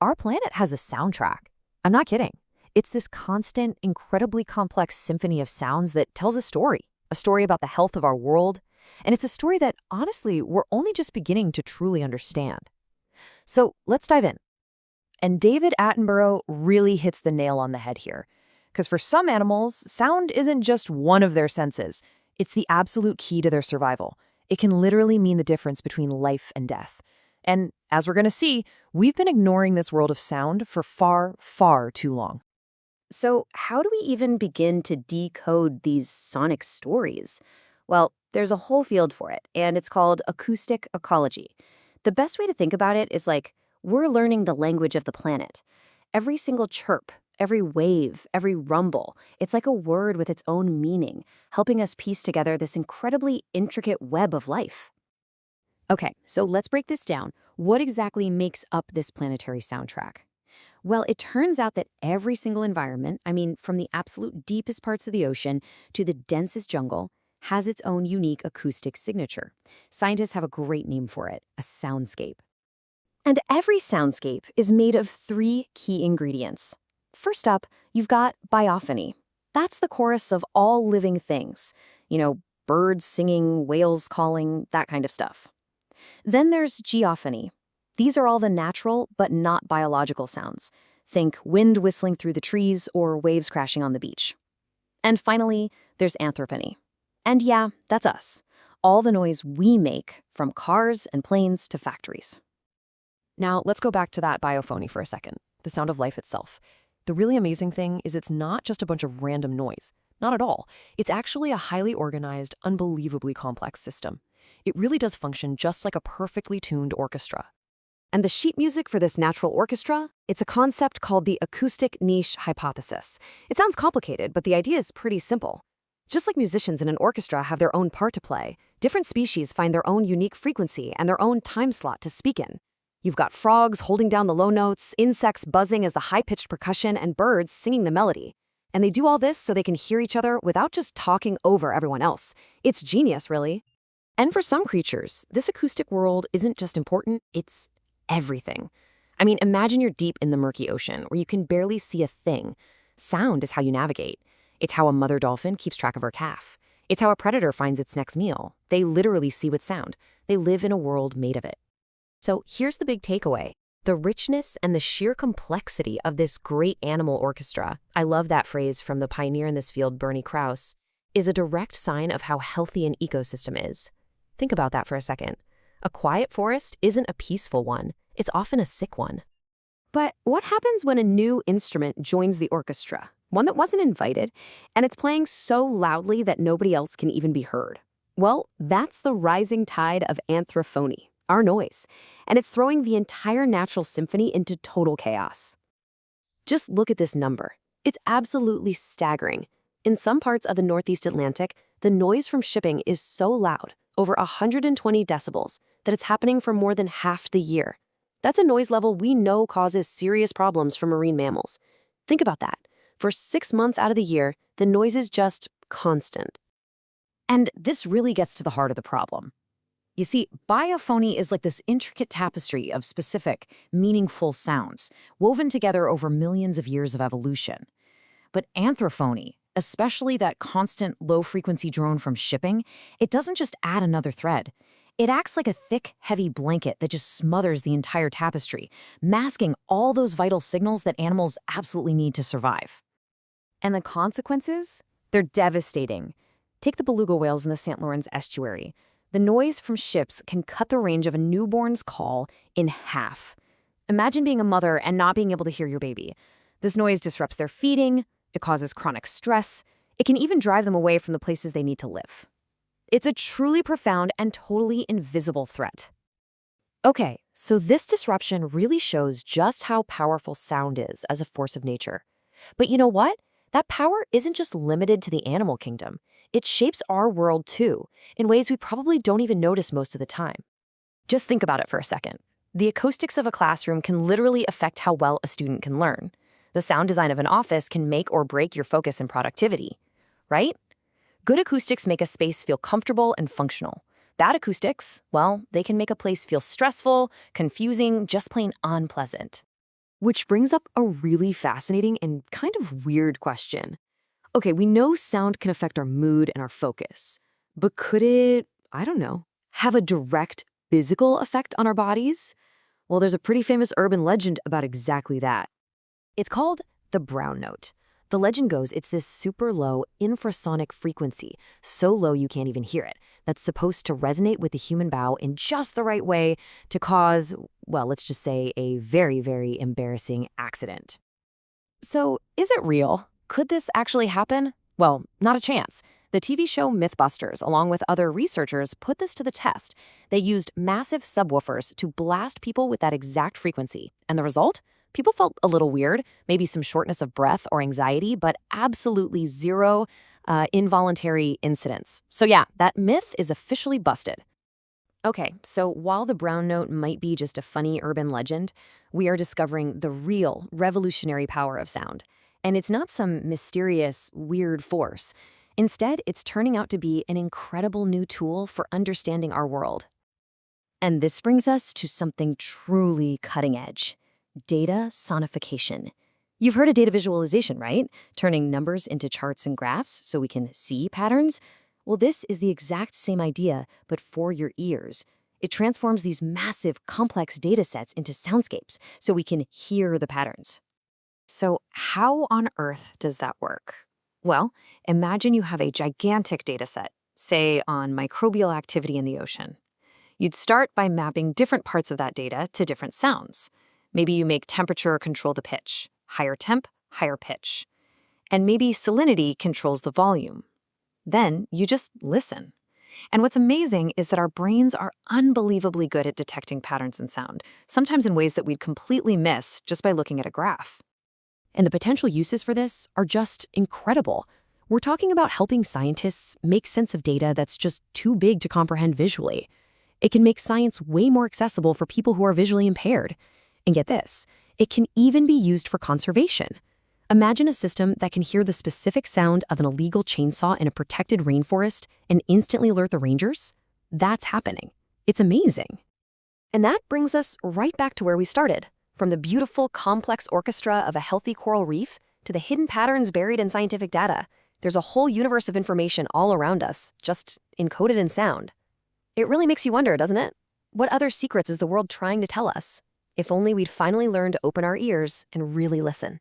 Our planet has a soundtrack. I'm not kidding. It's this constant, incredibly complex symphony of sounds that tells a story about the health of our world, and it's a story that, honestly, we're only just beginning to truly understand. So let's dive in. And David Attenborough really hits the nail on the head here. Because for some animals, sound isn't just one of their senses. It's the absolute key to their survival. It can literally mean the difference between life and death. And as we're going to see, we've been ignoring this world of sound for far, far too long. So, how do we even begin to decode these sonic stories? Well, there's a whole field for it, and it's called acoustic ecology. The best way to think about it is like we're learning the language of the planet. Every single chirp, every wave, every rumble, it's like a word with its own meaning, helping us piece together this incredibly intricate web of life. Okay, so let's break this down. What exactly makes up this planetary soundtrack? Well, it turns out that every single environment, from the absolute deepest parts of the ocean to the densest jungle, has its own unique acoustic signature. Scientists have a great name for it, a soundscape. And every soundscape is made of three key ingredients. First up, you've got biophony. That's the chorus of all living things. Birds singing, whales calling, that kind of stuff. Then there's geophony. These are all the natural but not biological sounds. Think wind whistling through the trees or waves crashing on the beach. And finally, there's anthropony. And yeah, that's us. All the noise we make, from cars and planes to factories. Now, let's go back to that biophony for a second, the sound of life itself. The really amazing thing is it's not just a bunch of random noise. Not at all. It's actually a highly organized, unbelievably complex system. It really does function just like a perfectly tuned orchestra. And the sheet music for this natural orchestra, it's a concept called the acoustic niche hypothesis. It sounds complicated, but the idea is pretty simple. Just like musicians in an orchestra have their own part to play, different species find their own unique frequency and their own time slot to speak in. You've got frogs holding down the low notes, insects buzzing as the high-pitched percussion, and birds singing the melody. And they do all this so they can hear each other without just talking over everyone else. It's genius, really. And for some creatures, this acoustic world isn't just important, it's everything. Imagine you're deep in the murky ocean where you can barely see a thing. Sound is how you navigate. It's how a mother dolphin keeps track of her calf. It's how a predator finds its next meal. They literally see with sound. They live in a world made of it. So here's the big takeaway. The richness and the sheer complexity of this great animal orchestra, I love that phrase from the pioneer in this field, Bernie Krause, is a direct sign of how healthy an ecosystem is. Think about that for a second. A quiet forest isn't a peaceful one. It's often a sick one. But what happens when a new instrument joins the orchestra, one that wasn't invited, and it's playing so loudly that nobody else can even be heard? Well, that's the rising tide of anthrophony, our noise, and it's throwing the entire natural symphony into total chaos. Just look at this number. It's absolutely staggering. In some parts of the Northeast Atlantic, the noise from shipping is so loud, over 120 decibels, that it's happening for more than half the year. That's a noise level we know causes serious problems for marine mammals. Think about that. For 6 months out of the year, the noise is just constant. And this really gets to the heart of the problem. You see, biophony is like this intricate tapestry of specific, meaningful sounds, woven together over millions of years of evolution. But anthrophony, especially that constant low-frequency drone from shipping, it doesn't just add another thread. It acts like a thick, heavy blanket that just smothers the entire tapestry, masking all those vital signals that animals absolutely need to survive. And the consequences? They're devastating. Take the beluga whales in the St. Lawrence estuary. The noise from ships can cut the range of a newborn's call in half. Imagine being a mother and not being able to hear your baby. This noise disrupts their feeding, it causes chronic stress, it can even drive them away from the places they need to live. It's a truly profound and totally invisible threat. Okay, so this disruption really shows just how powerful sound is as a force of nature. But you know what? That power isn't just limited to the animal kingdom. It shapes our world too, in ways we probably don't even notice most of the time. Just think about it for a second. The acoustics of a classroom can literally affect how well a student can learn. The sound design of an office can make or break your focus and productivity, right? Good acoustics make a space feel comfortable and functional. Bad acoustics, well, they can make a place feel stressful, confusing, just plain unpleasant. Which brings up a really fascinating and kind of weird question. Okay, we know sound can affect our mood and our focus, but could it, I don't know, have a direct physical effect on our bodies? Well, there's a pretty famous urban legend about exactly that. It's called the brown note. The legend goes it's this super low infrasonic frequency, so low you can't even hear it, that's supposed to resonate with the human bow in just the right way to cause, well, let's just say a very, very embarrassing accident. So, is it real? Could this actually happen? Well, not a chance. The TV show Mythbusters, along with other researchers, put this to the test. They used massive subwoofers to blast people with that exact frequency. And the result? People felt a little weird, maybe some shortness of breath or anxiety, but absolutely zero involuntary incidents. So yeah, that myth is officially busted. Okay, so while the brown note might be just a funny urban legend, we are discovering the real revolutionary power of sound. And it's not some mysterious, weird force. Instead, it's turning out to be an incredible new tool for understanding our world. And this brings us to something truly cutting edge: data sonification. You've heard of data visualization, right? Turning numbers into charts and graphs so we can see patterns. Well, this is the exact same idea, but for your ears. It transforms these massive, complex data sets into soundscapes so we can hear the patterns. So how on earth does that work? Well, imagine you have a gigantic data set, say on microbial activity in the ocean. You'd start by mapping different parts of that data to different sounds. Maybe you make temperature control the pitch, higher temp, higher pitch. And maybe salinity controls the volume. Then you just listen. And what's amazing is that our brains are unbelievably good at detecting patterns in sound, sometimes in ways that we'd completely miss just by looking at a graph. And the potential uses for this are just incredible. We're talking about helping scientists make sense of data that's just too big to comprehend visually. It can make science way more accessible for people who are visually impaired. And get this, it can even be used for conservation. Imagine a system that can hear the specific sound of an illegal chainsaw in a protected rainforest and instantly alert the rangers. That's happening. It's amazing. And that brings us right back to where we started, from the beautiful, complex orchestra of a healthy coral reef to the hidden patterns buried in scientific data. There's a whole universe of information all around us, just encoded in sound. It really makes you wonder, doesn't it? What other secrets is the world trying to tell us? If only we'd finally learn to open our ears and really listen.